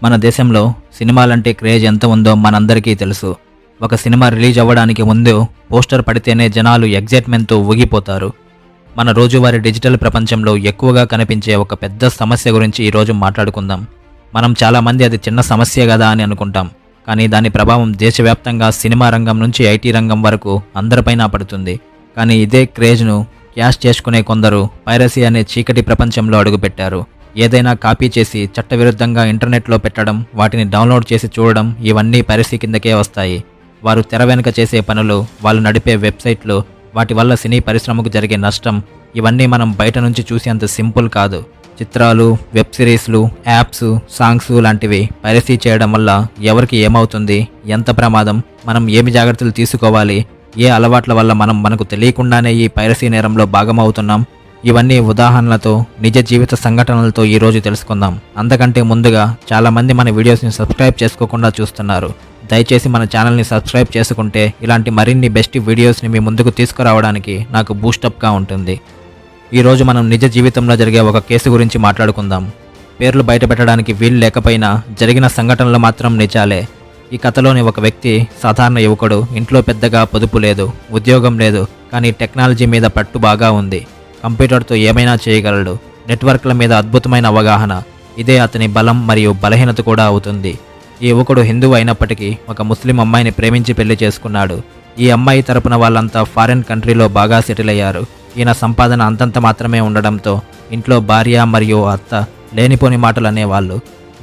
మన దేశంలో సినిమాలంటే క్రేజ్ ఎంత ఉందో మనందరికీ తెలుసు. ఒక సినిమా రిలీజ్ అవ్వడానికి ముందు పోస్టర్ పడితేనే జనాలు ఎగ్జైట్మెంట్తో ఊగిపోతారు. మన రోజువారీ డిజిటల్ ప్రపంచంలో ఎక్కువగా కనిపించే ఒక పెద్ద సమస్య గురించి ఈరోజు మాట్లాడుకుందాం. మనం చాలామంది అది చిన్న సమస్య కదా అని అనుకుంటాం, కానీ దాని ప్రభావం దేశవ్యాప్తంగా సినిమా రంగం నుంచి ఐటీ రంగం వరకు అందరిపైన పడుతుంది. కానీ ఇదే క్రేజ్ను క్యాష్ చేసుకునే కొందరు పైరసీ అనే చీకటి ప్రపంచంలో అడుగుపెట్టారు. ఏదైనా కాపీ చేసి చట్టవిరుద్ధంగా ఇంటర్నెట్లో పెట్టడం, వాటిని డౌన్లోడ్ చేసి చూడడం, ఇవన్నీ పైరసీ కిందకే వస్తాయి. వారు తెర వెనుక చేసే పనులు, వాళ్ళు నడిపే వెబ్సైట్లు, వాటి వల్ల సినీ పరిశ్రమకు జరిగే నష్టం, ఇవన్నీ మనం బయట నుంచి చూసేంత సింపుల్ కాదు. చిత్రాలు, వెబ్ సిరీస్లు, యాప్స్, సాంగ్స్ లాంటివి పైరసీ చేయడం వల్ల ఎవరికి ఏమవుతుంది, ఎంత ప్రమాదం, మనం ఏమి జాగ్రత్తలు తీసుకోవాలి, ఏ అలవాట్ల వల్ల మనం మనకు తెలియకుండానే ఈ పైరసీ నేరంలో భాగమవుతున్నాం, ఇవన్నీ ఉదాహరణలతో, నిజ జీవిత సంఘటనలతో ఈరోజు తెలుసుకుందాం. అంతకంటే ముందుగా చాలామంది మన వీడియోస్ని సబ్స్క్రైబ్ చేసుకోకుండా చూస్తున్నారు. దయచేసి మన ఛానల్ని సబ్స్క్రైబ్ చేసుకుంటే ఇలాంటి మరిన్ని బెస్ట్ వీడియోస్ని మీ ముందుకు తీసుకురావడానికి నాకు బూస్టప్గా ఉంటుంది. ఈరోజు మనం నిజ జీవితంలో జరిగే ఒక కేసు గురించి మాట్లాడుకుందాం. పేర్లు బయటపెట్టడానికి వీలు లేకపోయినా జరిగిన సంఘటనలు మాత్రం నిజాలే. ఈ కథలోని ఒక వ్యక్తి సాధారణ యువకుడు. ఇంట్లో పెద్దగా పొదుపు లేదు, ఉద్యోగం లేదు, కానీ టెక్నాలజీ మీద పట్టు బాగా ఉంది. కంప్యూటర్తో ఏమైనా చేయగలడు. నెట్వర్క్ల మీద అద్భుతమైన అవగాహన. ఇదే అతని బలం మరియు బలహీనత కూడా అవుతుంది. ఈ యువకుడు హిందువు అయినప్పటికీ ఒక ముస్లిం అమ్మాయిని ప్రేమించి పెళ్లి చేసుకున్నాడు. ఈ అమ్మాయి తరపున వాళ్ళంతా ఫారిన్ కంట్రీలో బాగా సెటిల్ అయ్యారు. ఈయన సంపాదన అంతంత మాత్రమే ఉండడంతో ఇంట్లో భార్య మరియు అత్త లేనిపోని మాటలు అనేవాళ్ళు.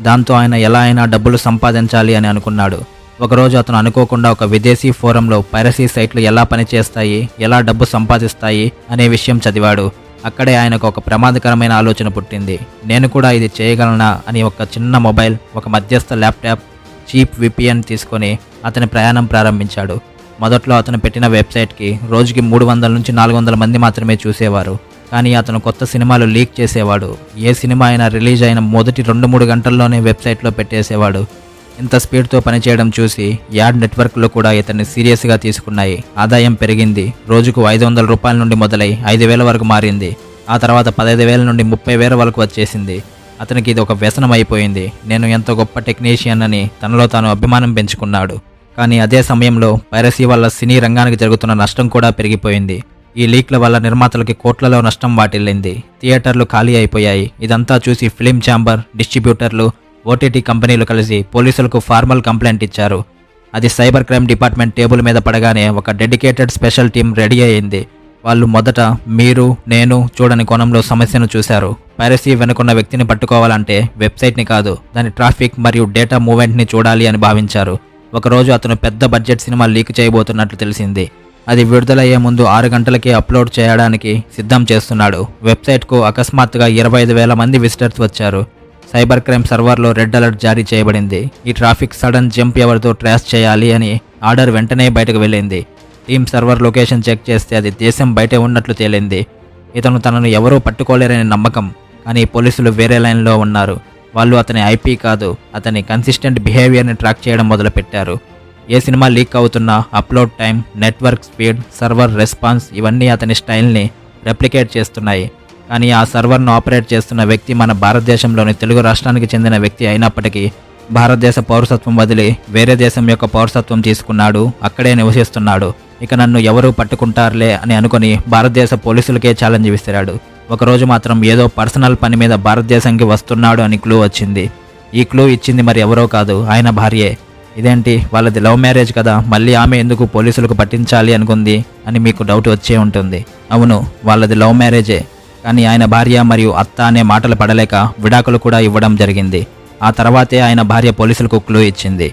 దాంతో ఆయన ఎలా అయినా డబ్బులు సంపాదించాలి అని అనుకున్నాడు. ఒకరోజు అతను అనుకోకుండా ఒక విదేశీ ఫోరంలో పైరసీ సైట్లు ఎలా పనిచేస్తాయి, ఎలా డబ్బు సంపాదిస్తాయి అనే విషయం చదివాడు. అక్కడే ఆయనకు ఒక ప్రమాదకరమైన ఆలోచన పుట్టింది. నేను కూడా ఇది చేయగలనా అని ఒక చిన్న మొబైల్, ఒక మధ్యస్థ ల్యాప్టాప్, చీప్ విపిఎన్ తీసుకొని అతని ప్రయాణం ప్రారంభించాడు. మొదట్లో అతను పెట్టిన వెబ్సైట్కి రోజుకి 300 నుంచి 400 మంది మాత్రమే చూసేవారు. కానీ అతను కొత్త సినిమాలు లీక్ చేసేవాడు. ఏ సినిమా అయినా రిలీజ్ అయిన మొదటి 2-3 గంటల్లోనే వెబ్సైట్లో పెట్టేసేవాడు. ఇంత స్పీడ్తో పనిచేయడం చూసి యాడ్ నెట్వర్క్లు కూడా ఇతన్ని సీరియస్గా తీసుకున్నాయి. ఆదాయం పెరిగింది. రోజుకు 500 రూపాయల నుండి మొదలై 5,000 వరకు మారింది. ఆ తర్వాత 15,000 నుండి 30,000 వరకు వచ్చేసింది. అతనికి ఇది ఒక వ్యసనం అయిపోయింది. నేను ఎంతో గొప్ప టెక్నీషియన్ అని తనలో తాను అభిమానం పెంచుకున్నాడు. కానీ అదే సమయంలో పైరసీ వల్ల సినీ రంగానికి జరుగుతున్న నష్టం కూడా పెరిగిపోయింది. ఈ లీక్ల వల్ల నిర్మాతలకి కోట్లలో నష్టం వాటిల్లింది. థియేటర్లు ఖాళీ అయిపోయాయి. ఇదంతా చూసి ఫిలిం ఛాంబర్, డిస్ట్రిబ్యూటర్లు, ఓటీటీ కంపెనీలు కలిసి పోలీసులకు ఫార్మల్ కంప్లైంట్ ఇచ్చారు. అది సైబర్ క్రైమ్ డిపార్ట్మెంట్ టేబుల్ మీద పడగానే ఒక డెడికేటెడ్ స్పెషల్ టీం రెడీ అయ్యింది. వాళ్ళు మొదట మీరు, నేను చూడని కోణంలో సమస్యను చూశారు. పైరసీ వెనుకున్న వ్యక్తిని పట్టుకోవాలంటే వెబ్సైట్ని కాదు, దాని ట్రాఫిక్ మరియు డేటా మూవ్మెంట్ని చూడాలి అని భావించారు. ఒకరోజు అతను పెద్ద బడ్జెట్ సినిమా లీక్ చేయబోతున్నట్లు తెలిసింది. అది విడుదలయ్యే ముందు 6 గంటలకే అప్లోడ్ చేయడానికి సిద్ధం చేస్తున్నాడు. వెబ్సైట్కు అకస్మాత్తుగా 25,000 మంది విజిటర్స్ వచ్చారు. సైబర్ క్రైమ్ సర్వర్లో రెడ్ అలర్ట్ జారీ చేయబడింది. ఈ ట్రాఫిక్ సడన్ జంప్ ఎవరితో ట్రేస్ చేయాలి అని ఆర్డర్ వెంటనే బయటకు వెళ్ళింది. టీమ్ సర్వర్ లొకేషన్ చెక్ చేస్తే అది దేశం బయటే ఉన్నట్లు తేలింది. ఇతను తనను ఎవరూ పట్టుకోలేరని నమ్మకం. కానీ పోలీసులు వేరే లైన్లో ఉన్నారు. వాళ్ళు అతని ఐపీ కాదు, అతని కన్సిస్టెంట్ బిహేవియర్ని ట్రాక్ చేయడం మొదలుపెట్టారు. ఏ సినిమా లీక్ అవుతున్నా upload time, network speed, server response ఇవన్నీ అతని స్టైల్ని రెప్లికేట్ చేస్తున్నాయి. కానీ ఆ సర్వర్ను ఆపరేట్ చేస్తున్న వ్యక్తి మన భారతదేశంలోని తెలుగు రాష్ట్రానికి చెందిన వ్యక్తి అయినప్పటికీ భారతదేశ పౌరసత్వం వదిలి వేరే దేశం యొక్క పౌరసత్వం తీసుకున్నాడు. అక్కడే నివసిస్తున్నాడు. ఇక నన్ను ఎవరూ పట్టుకుంటారులే అని అనుకుని భారతదేశ పోలీసులకే ఛాలెంజ్ విసిరాడు. ఒకరోజు మాత్రం ఏదో పర్సనల్ పని మీద భారతదేశానికి వస్తున్నాడు అని క్లూ వచ్చింది. ఈ క్లూ ఇచ్చింది మరి ఎవరో కాదు, ఆయన భార్యే. ఇదేంటి, వాళ్ళది లవ్ మ్యారేజ్ కదా, మళ్ళీ ఆమె ఎందుకు పోలీసులకు పట్టించాలి అనుకుంది అని మీకు డౌట్ వచ్చే ఉంటుంది. అవును, వాళ్ళది లవ్ మ్యారేజే. కానీ ఆయన భార్య మరియు అత్త అనే మాటలు పడలేక విడాకులు కూడా ఇవ్వడం జరిగింది. ఆ తర్వాతే ఆయన భార్య పోలీసులకు క్లూ ఇచ్చింది.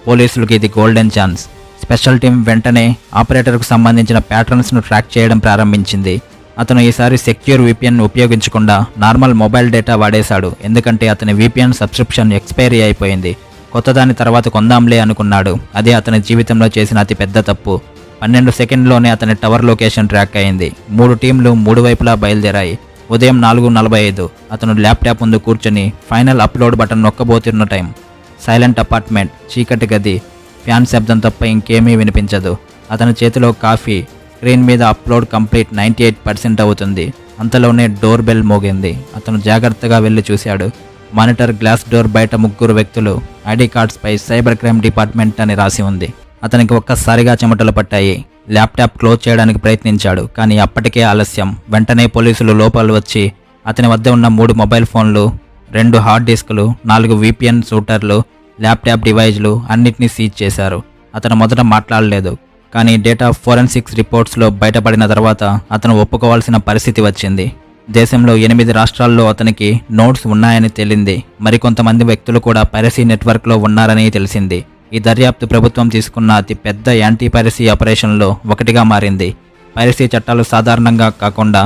పోలీసులకు ఇది గోల్డెన్ ఛాన్స్. స్పెషల్ టీం వెంటనే ఆపరేటర్కు సంబంధించిన ప్యాటర్న్స్ను ట్రాక్ చేయడం ప్రారంభించింది. అతను ఈసారి సెక్యూర్ విపిఎన్ ఉపయోగించకుండా నార్మల్ మొబైల్ డేటా వాడేశాడు. ఎందుకంటే అతని విపిఎన్ సబ్స్క్రిప్షన్ ఎక్స్పైరీ అయిపోయింది. కొత్తదాని తర్వాత కొందాంలే అనుకున్నాడు. అదే అతని జీవితంలో చేసిన అతి పెద్ద తప్పు. 12 సెకండ్లోనే అతని టవర్ లొకేషన్ ట్రాక్ అయింది. 3 టీంలు 3 వైపులా బయలుదేరాయి. ఉదయం 4:45 అతను ల్యాప్టాప్ ముందు కూర్చొని ఫైనల్ అప్లోడ్ బటన్ నొక్కబోతున్న టైం. సైలెంట్ అపార్ట్మెంట్, చీకటి గది, ఫ్యాన్ శబ్దం తప్ప ఇంకేమీ వినిపించదు. అతని చేతిలో కాఫీ. స్క్రీన్ మీద అప్లోడ్ కంప్లీట్ 98% అవుతుంది. అంతలోనే డోర్ బెల్ మోగింది. అతను జాగ్రత్తగా వెళ్ళి చూశాడు. మానిటర్ గ్లాస్ డోర్ బయట ముగ్గురు వ్యక్తులు, ఐడి కార్డ్స్పై సైబర్ క్రైమ్ డిపార్ట్మెంట్ అని రాసి ఉంది. అతనికి ఒక్కసారిగా చెమటలు పట్టాయి. ల్యాప్టాప్ క్లోజ్ చేయడానికి ప్రయత్నించాడు, కానీ అప్పటికే ఆలస్యం. వెంటనే పోలీసులు లోపల వచ్చి అతని వద్ద ఉన్న 3 మొబైల్ ఫోన్లు, 2 హార్డ్ డిస్కులు, 4 VPN షూటర్లు, ల్యాప్టాప్ డివైజ్లు అన్నిటినీ సీజ్ చేశారు. అతను మొదట మాట్లాడలేదు, కానీ డేటా ఫోరెన్సిక్స్ రిపోర్ట్స్లో బయటపడిన తర్వాత అతను ఒప్పుకోవాల్సిన పరిస్థితి వచ్చింది. దేశంలో 8 రాష్ట్రాల్లో అతనికి నోట్స్ ఉన్నాయని తేలింది. మరికొంతమంది వ్యక్తులు కూడా పైరసీ నెట్వర్క్లో ఉన్నారని తెలిసింది. ఈ దర్యాప్తు ప్రభుత్వం తీసుకున్న అతి పెద్ద యాంటీ పైరసీ ఆపరేషన్లో ఒకటిగా మారింది. పైరసీ చట్టాలు సాధారణంగా కాకుండా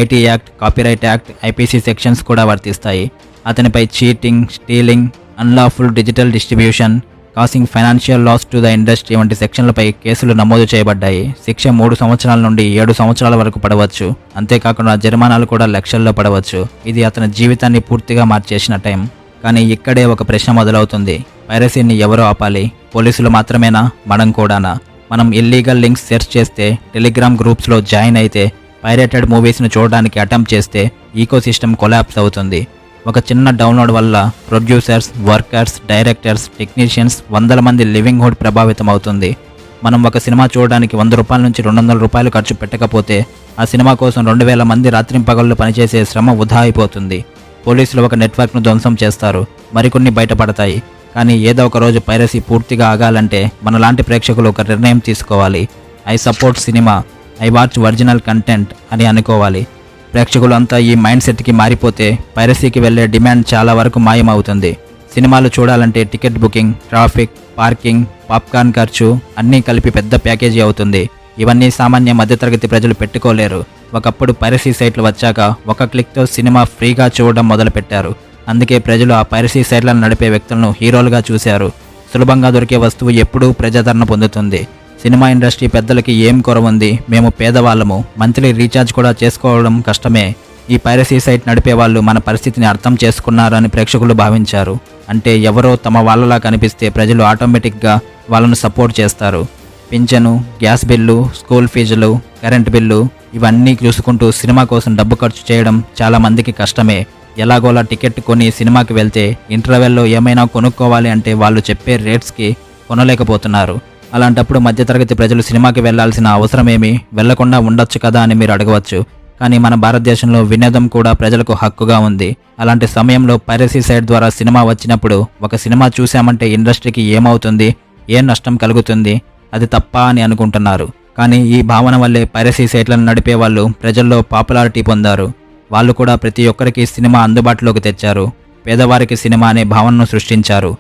IT act, copyright act, IPC sections కూడా వర్తిస్తాయి. అతనిపై cheating, stealing, unlawful digital distribution, causing financial loss to the industry వంటి సెక్షన్లపై కేసులు నమోదు చేయబడ్డాయి. శిక్ష 3 సంవత్సరాల నుండి 7 సంవత్సరాల వరకు పడవచ్చు. అంతేకాకుండా జరిమానాలు కూడా లక్షల్లో పడవచ్చు. ఇది అతని జీవితాన్ని పూర్తిగా మార్చేసిన టైం. కానీ ఇక్కడే ఒక ప్రశ్న మొదలవుతుంది. పైరసీని ఎవరు ఆపాలి? పోలీసులు మాత్రమేనా? మనం కూడానా? మనం ఇల్లీగల్ లింక్స్ సెర్చ్ చేస్తే, టెలిగ్రామ్ గ్రూప్స్లో జాయిన్ అయితే, పైరేటెడ్ మూవీస్ను చూడడానికి అటెంప్ట్ చేస్తే ఈకోసిస్టమ్ కొలాప్స్ అవుతుంది. ఒక చిన్న డౌన్లోడ్ వల్ల ప్రొడ్యూసర్స్, వర్కర్స్, డైరెక్టర్స్, టెక్నీషియన్స్, వందల మంది లివింగ్హుడ్ ప్రభావితం అవుతుంది. మనం ఒక సినిమా చూడడానికి 100 రూపాయల నుంచి 200 రూపాయలు ఖర్చు పెట్టకపోతే ఆ సినిమా కోసం 2000 మంది రాత్రింపగళ్ళు పనిచేసే శ్రమ వృధా అయిపోతుంది. పోలీసులు ఒక నెట్వర్క్ను ధ్వంసం చేస్తారు, మరికొన్ని బయటపడతాయి. కానీ ఏదో ఒక రోజు పైరసీ పూర్తిగా ఆగాలంటే మనలాంటి ప్రేక్షకులు ఒక నిర్ణయం తీసుకోవాలి. I support cinema, I watch original content అని అనుకోవాలి. ప్రేక్షకులు అంతా ఈ మైండ్ సెట్కి మారిపోతే పైరసీకి వెళ్లే డిమాండ్ చాలా వరకు మాయమవుతుంది. సినిమాలు చూడాలంటే ticket booking, traffic, parking, popcorn ఖర్చు అన్నీ కలిపి పెద్ద ప్యాకేజీ అవుతుంది. ఇవన్నీ సామాన్య మధ్యతరగతి ప్రజలు పెట్టుకోలేరు. ఒకప్పుడు పైరసీ సైట్లు వచ్చాక ఒక క్లిక్తో సినిమా ఫ్రీగా చూడడం మొదలుపెట్టారు. అందుకే ప్రజలు ఆ పైరసీ సైట్లను నడిపే వ్యక్తులను హీరోలుగా చూశారు. సులభంగా దొరికే వస్తువు ఎప్పుడూ ప్రజాదరణ పొందుతుంది. సినిమా ఇండస్ట్రీ పెద్దలకి ఏం కొరవ ఉంది? మేము పేదవాళ్ళము, మంత్లీ రీఛార్జ్ కూడా చేసుకోవడం కష్టమే. ఈ పైరసీ సైట్ నడిపే వాళ్ళు మన పరిస్థితిని అర్థం చేసుకున్నారని ప్రేక్షకులు భావించారు. అంటే ఎవరో తమ వాళ్ళలా కనిపిస్తే ప్రజలు ఆటోమేటిక్గా వాళ్ళను సపోర్ట్ చేస్తారు. పింఛను, గ్యాస్ బిల్లు, స్కూల్ ఫీజులు, కరెంట్ బిల్లు ఇవన్నీ చూసుకుంటూ సినిమా కోసం డబ్బు ఖర్చు చేయడం చాలా మందికి కష్టమే. ఎలాగోలా టికెట్ కొని సినిమాకి వెళ్తే ఇంటర్వెల్లో ఏమైనా కొనుక్కోవాలి అంటే వాళ్ళు చెప్పే రేట్స్కి కొనలేకపోతున్నారు. అలాంటప్పుడు మధ్యతరగతి ప్రజలు సినిమాకి వెళ్లాల్సిన అవసరమేమి? వెళ్లకుండా ఉండొచ్చు కదా అని మీరు అడగవచ్చు. కానీ మన భారతదేశంలో వినోదం కూడా ప్రజలకు హక్కుగా ఉంది. అలాంటి సమయంలో పైరసీ సైట్ ద్వారా సినిమా వచ్చినప్పుడు ఒక సినిమా చూశామంటే ఇండస్ట్రీకి ఏమవుతుంది, ఏం నష్టం కలుగుతుంది, అది తప్ప అని అనుకుంటున్నారు. కానీ ఈ భావన వల్లే పైరసీ సైట్లను నడిపే వాళ్ళు ప్రజల్లో పాపులారిటీ పొందారు. వాళ్ళు కూడా ప్రతి ఒక్కరికి సినిమా అందుబాటులోకి తెచ్చారు. పేదవారికి సినిమా అనే భావనను సృష్టించారు.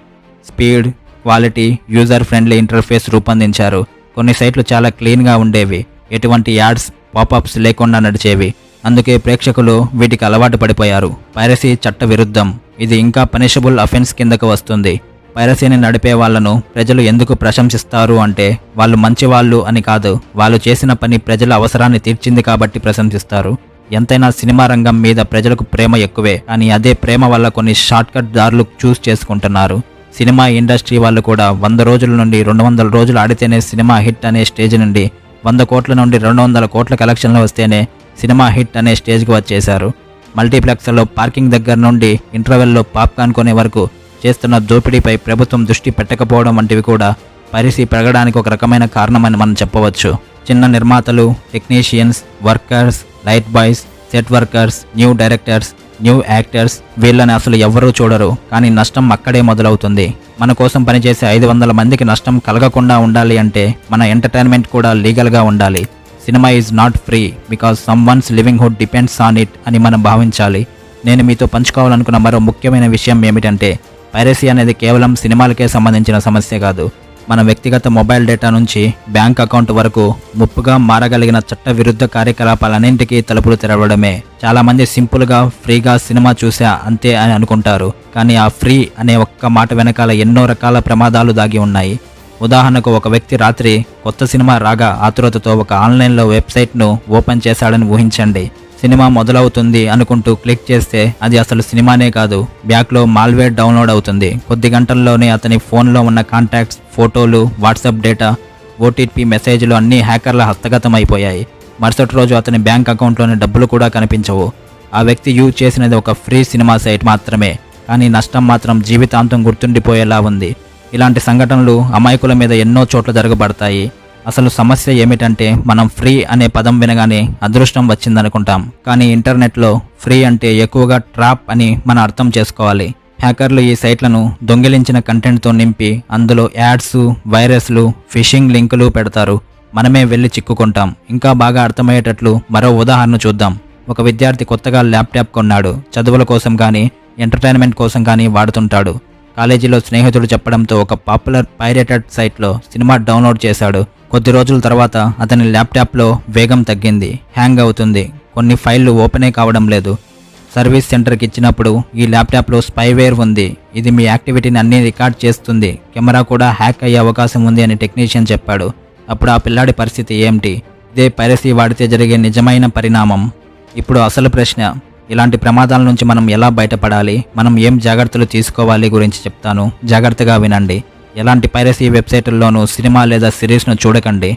Speed, quality, user friendly interface రూపొందించారు. కొన్ని సైట్లు చాలా క్లీన్గా ఉండేవి, ఎటువంటి యాడ్స్, పాపప్స్ లేకుండా నడిచేవి. అందుకే ప్రేక్షకులు వీటికి అలవాటు పడిపోయారు. పైరసీ చట్ట విరుద్ధం. ఇది ఇంకా పనిషబుల్ అఫెన్స్ కిందకు వస్తుంది. పైరసీని నడిపే వాళ్లను ప్రజలు ఎందుకు ప్రశంసిస్తారు అంటే వాళ్ళు మంచివాళ్ళు అని కాదు, వాళ్ళు చేసిన పని ప్రజల అవసరాన్ని తీర్చింది కాబట్టి ప్రశంసిస్తారు. ఎంతైనా సినిమా రంగం మీద ప్రజలకు ప్రేమ ఎక్కువే, కానీ అదే ప్రేమ వల్ల కొన్ని షార్ట్కట్ దారులు చూస్ చేసుకుంటున్నారు. సినిమా ఇండస్ట్రీ వాళ్ళు కూడా 100 రోజుల నుండి 200 రోజులు ఆడితేనే సినిమా హిట్ అనే స్టేజ్ నుండి 100 కోట్ల నుండి 200 కోట్ల కలెక్షన్లు వస్తేనే సినిమా హిట్ అనే స్టేజ్కి వచ్చేశారు. మల్టీప్లెక్స్లలో పార్కింగ్ దగ్గర నుండి ఇంటర్వెల్లో పాప్కార్న్ కొనే వరకు చేస్తున్న దోపిడీపై ప్రభుత్వం దృష్టి పెట్టకపోవడం వంటివి కూడా పైరసీ పెరగడానికి ఒక రకమైన కారణమని మనం చెప్పవచ్చు. చిన్న నిర్మాతలు, technicians, workers, light boys, set workers, new directors, new actors వీళ్ళని అసలు ఎవ్వరూ చూడరు. కానీ నష్టం అక్కడే మొదలవుతుంది. మన కోసం పనిచేసే 500 మందికి నష్టం కలగకుండా ఉండాలి అంటే మన ఎంటర్టైన్మెంట్ కూడా లీగల్గా ఉండాలి. Cinema is not free because someone's livelihood depends on it అని మనం భావించాలి. నేను మీతో పంచుకోవాలనుకున్న మరో ముఖ్యమైన విషయం ఏమిటంటే పైరసీ అనేది కేవలం సినిమాలకే సంబంధించిన సమస్య కాదు. మన వ్యక్తిగత మొబైల్ డేటా నుంచి బ్యాంక్ అకౌంట్ వరకు ముప్పుగా మారగలిగిన చట్ట విరుద్ధ కార్యకలాపాలన్నింటికీ తలుపులు తెరవడమే. చాలామంది సింపుల్గా ఫ్రీగా సినిమా చూసా అంతే అని అనుకుంటారు. కానీ ఆ ఫ్రీ అనే ఒక్క మాట వెనకాల ఎన్నో రకాల ప్రమాదాలు దాగి ఉన్నాయి. ఉదాహరణకు ఒక వ్యక్తి రాత్రి కొత్త సినిమా రాగా ఆతురతతో ఒక ఆన్లైన్లో వెబ్సైట్ను ఓపెన్ చేశాడని ఊహించండి. సినిమా మొదలవుతుంది అనుకుంటూ క్లిక్ చేస్తే అది అసలు సినిమానే కాదు, బ్యాక్లో మాల్వేర్ డౌన్లోడ్ అవుతుంది. కొద్ది గంటల్లోనే అతని ఫోన్లో ఉన్న కాంటాక్ట్స్, ఫోటోలు, వాట్సాప్ డేటా, ఓటీపీ మెసేజ్లు అన్నీ హ్యాకర్ల హస్తగతం అయిపోయాయి. మరుసటి రోజు అతని బ్యాంక్ అకౌంట్లోని డబ్బులు కూడా కనిపించవు. ఆ వ్యక్తి యూజ్ చేసినది ఒక ఫ్రీ సినిమా సైట్ మాత్రమే. కానీ నష్టం మాత్రం జీవితాంతం గుర్తుండిపోయేలా ఉంది. ఇలాంటి సంఘటనలు అమాయకుల మీద ఎన్నో చోట్ల జరగబడతాయి. అసలు సమస్య ఏమిటంటే మనం ఫ్రీ అనే పదం వినగానే అదృష్టం వచ్చిందనుకుంటాం. కానీ ఇంటర్నెట్లో ఫ్రీ అంటే ఎక్కువగా ట్రాప్ అని మనం అర్థం చేసుకోవాలి. హ్యాకర్లు ఈ సైట్లను దొంగిలించిన కంటెంట్తో నింపి అందులో యాడ్స్, వైరస్లు, ఫిషింగ్ లింకులు పెడతారు. మనమే వెళ్ళి చిక్కుకుంటాం. ఇంకా బాగా అర్థమయ్యేటట్లు మరో ఉదాహరణ చూద్దాం. ఒక విద్యార్థి కొత్తగా ల్యాప్టాప్ కొన్నాడు. చదువుల కోసం కానీ ఎంటర్టైన్మెంట్ కోసం కానీ వాడుతుంటాడు. కాలేజీలో స్నేహితుడు చెప్పడంతో ఒక పాపులర్ పైరేటెడ్ సైట్లో సినిమా డౌన్లోడ్ చేశాడు. కొద్ది రోజుల తర్వాత అతని ల్యాప్టాప్లో వేగం తగ్గింది, హ్యాంగ్ అవుతుంది, కొన్ని ఫైళ్లు ఓపెనే కావడం లేదు. సర్వీస్ సెంటర్కి ఇచ్చినప్పుడు ఈ ల్యాప్టాప్లో స్పైవేర్ ఉంది, ఇది మీ యాక్టివిటీని అన్నీ రికార్డ్ చేస్తుంది, కెమెరా కూడా హ్యాక్ అయ్యే అవకాశం ఉంది అని టెక్నీషియన్ చెప్పాడు. అప్పుడు ఆ పిల్లాడి పరిస్థితి ఏమిటి? ఇదే పైరసీ వాడితే జరిగే నిజమైన పరిణామం. ఇప్పుడు అసలు ప్రశ్న, ఇలాంటి ప్రమాదాల నుంచి మనం ఎలా బయటపడాలి, మనం ఏం జాగ్రత్తలు తీసుకోవాలి గురించి చెప్తాను, జాగ్రత్తగా వినండి. ఎలాంటి పైరసీ వెబ్సైట్ల్లోనూ సినిమా లేదా సిరీస్ను చూడకండి.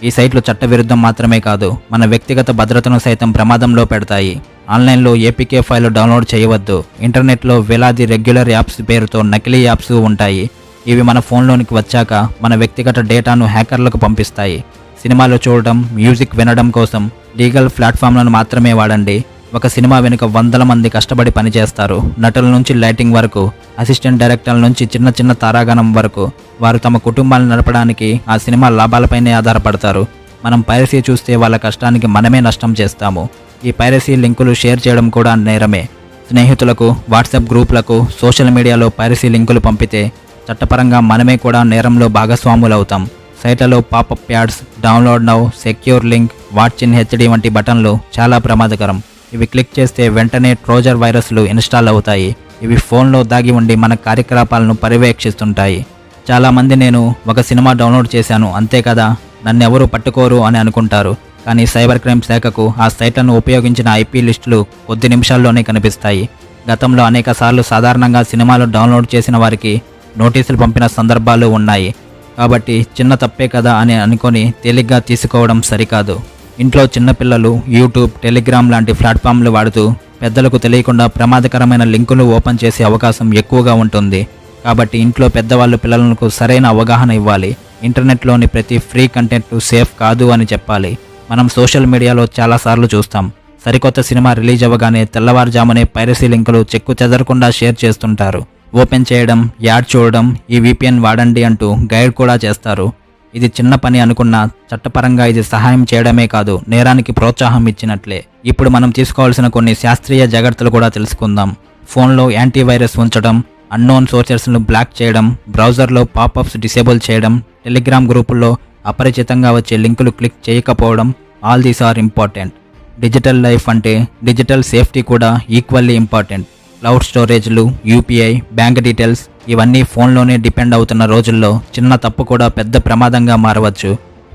ఈ సైట్లు చట్టవిరుద్ధం మాత్రమే కాదు, మన వ్యక్తిగత భద్రతను సైతం ప్రమాదంలో పెడతాయి. ఆన్లైన్లో ఏపీకే ఫైల్ డౌన్లోడ్ చేయవద్దు. ఇంటర్నెట్లో వేలాది రెగ్యులర్ యాప్స్ పేరుతో నకిలీ యాప్స్ ఉంటాయి. ఇవి మన ఫోన్లోనికి వచ్చాక మన వ్యక్తిగత డేటాను హ్యాకర్లకు పంపిస్తాయి. సినిమాలు చూడడం, మ్యూజిక్ వినడం కోసం లీగల్ ప్లాట్ఫామ్లను మాత్రమే వాడండి. ఒక సినిమా వెనుక వందల మంది కష్టపడి పనిచేస్తారు. నటుల నుంచి లైటింగ్ వరకు, అసిస్టెంట్ డైరెక్టర్ల నుంచి చిన్న చిన్న తారాగణం వరకు వారు తమ కుటుంబాలను నడపడానికి ఆ సినిమా లాభాలపైనే ఆధారపడతారు. మనం పైరసీ చూస్తే వాళ్ళ కష్టానికి మనమే నష్టం చేస్తాము. ఈ పైరసీ లింకులు షేర్ చేయడం కూడా నేరమే. స్నేహితులకు, వాట్సాప్ గ్రూపులకు సోషల్ మీడియాలో పైరసీ లింకులు పంపితే చట్టపరంగా మనమే కూడా నేరంలో భాగస్వాములవుతాం. సైట్లలో popup ads, download now, secure link, watch in HD వంటి బటన్లు చాలా ప్రమాదకరం. ఇవి క్లిక్ చేస్తే వెంటనే ట్రోజర్ వైరస్లు ఇన్స్టాల్ అవుతాయి. ఇవి ఫోన్లో దాగి ఉండి మన కార్యకలాపాలను పర్యవేక్షిస్తుంటాయి. చాలామంది నేను ఒక సినిమా డౌన్లోడ్ చేశాను అంతే కదా, నన్నెవరూ పట్టుకోరు అని అనుకుంటారు. కానీ సైబర్ క్రైమ్ శాఖకు ఆ సైట్లను ఉపయోగించిన ఐపీ లిస్టులు కొద్ది నిమిషాల్లోనే కనిపిస్తాయి. గతంలో అనేక సార్లు సాధారణంగా సినిమాలు డౌన్లోడ్ చేసిన వారికి నోటీసులు పంపిన సందర్భాలు ఉన్నాయి. కాబట్టి చిన్న తప్పే కదా అని అనుకొని తేలిగ్గా తీసుకోవడం సరికాదు. ఇంట్లో చిన్నపిల్లలు యూట్యూబ్, టెలిగ్రామ్ లాంటి ప్లాట్ఫామ్లు వాడుతూ పెద్దలకు తెలియకుండా ప్రమాదకరమైన లింకులు ఓపెన్ చేసే అవకాశం ఎక్కువగా ఉంటుంది. కాబట్టి ఇంట్లో పెద్దవాళ్ళు పిల్లలకు సరైన అవగాహన ఇవ్వాలి. ఇంటర్నెట్లోని ప్రతి ఫ్రీ కంటెంట్ సేఫ్ కాదు అని చెప్పాలి. మనం సోషల్ మీడియాలో చాలాసార్లు చూస్తాం. సరికొత్త సినిమా రిలీజ్ అవ్వగానే తెల్లవారుజామునే పైరసీ లింకులు చెక్కు చెదరకుండా షేర్ చేస్తుంటారు. ఓపెన్ చేయడం, యాడ్ చూడడం, ఈ VPN వాడండి అంటూ గైడ్ కూడా చేస్తారు. ఇది చిన్న పని అనుకున్నా చట్టపరంగా ఇది సహాయం చేయడమే కాదు, నేరానికి ప్రోత్సాహం ఇచ్చినట్లే. ఇప్పుడు మనం తీసుకోవాల్సిన కొన్ని శాస్త్రీయ జాగ్రత్తలు కూడా తెలుసుకుందాం. ఫోన్లో యాంటీవైరస్ ఉంచడం, అన్నోన్ సోర్సెస్ను బ్లాక్ చేయడం, బ్రౌజర్లో పాపప్స్ డిసేబుల్ చేయడం, టెలిగ్రామ్ గ్రూపుల్లో అపరిచితంగా వచ్చే లింకులు క్లిక్ చేయకపోవడం, all these are important. Digital life అంటే డిజిటల్ సేఫ్టీ కూడా ఈక్వల్లీ ఇంపార్టెంట్. క్లౌడ్ స్టోరేజ్లు, UPI, బ్యాంక్ డీటెయిల్స్ ఇవన్నీ ఫోన్లోనే డిపెండ్ అవుతున్న రోజుల్లో చిన్న తప్పు కూడా పెద్ద ప్రమాదంగా మారవచ్చు.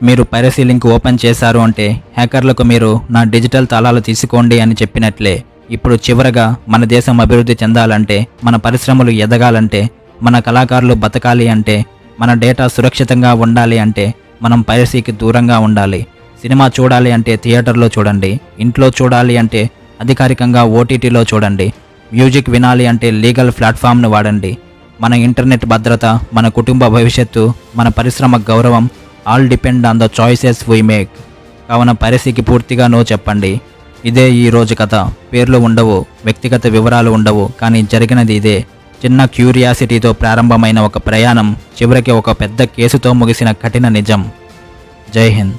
మీరు పైరసీ లింక్ ఓపెన్ చేశారు అంటే హ్యాకర్లకు మీరు నా డిజిటల్ తాళాలు తీసుకోండి అని చెప్పినట్లే. ఇప్పుడు చివరగా మన దేశం అభివృద్ధి చెందాలంటే, మన పరిశ్రమలు ఎదగాలంటే, మన కళాకారులు బతకాలి అంటే, మన డేటా సురక్షితంగా ఉండాలి అంటే మనం పైరసీకి దూరంగా ఉండాలి. సినిమా చూడాలి అంటే థియేటర్లో చూడండి. ఇంట్లో చూడాలి అంటే అధికారికంగా OTTలో చూడండి. మ్యూజిక్ వినాలి అంటే లీగల్ ప్లాట్ఫామ్ను వాడండి. మన ఇంటర్నెట్ భద్రత, మన కుటుంబ భవిష్యత్తు, మన పరిశ్రమ గౌరవం all depend on the choices we make. కావున పైరసీకి పూర్తిగా నో చెప్పండి. ఇదే ఈ రోజు కథ. పేర్లు ఉండవు, వ్యక్తిగత వివరాలు ఉండవు, కానీ జరిగినది ఇదే. చిన్న క్యూరియాసిటీతో ప్రారంభమైన ఒక ప్రయాణం చివరికి ఒక పెద్ద కేసుతో ముగిసిన కఠిన నిజం. జై హింద్.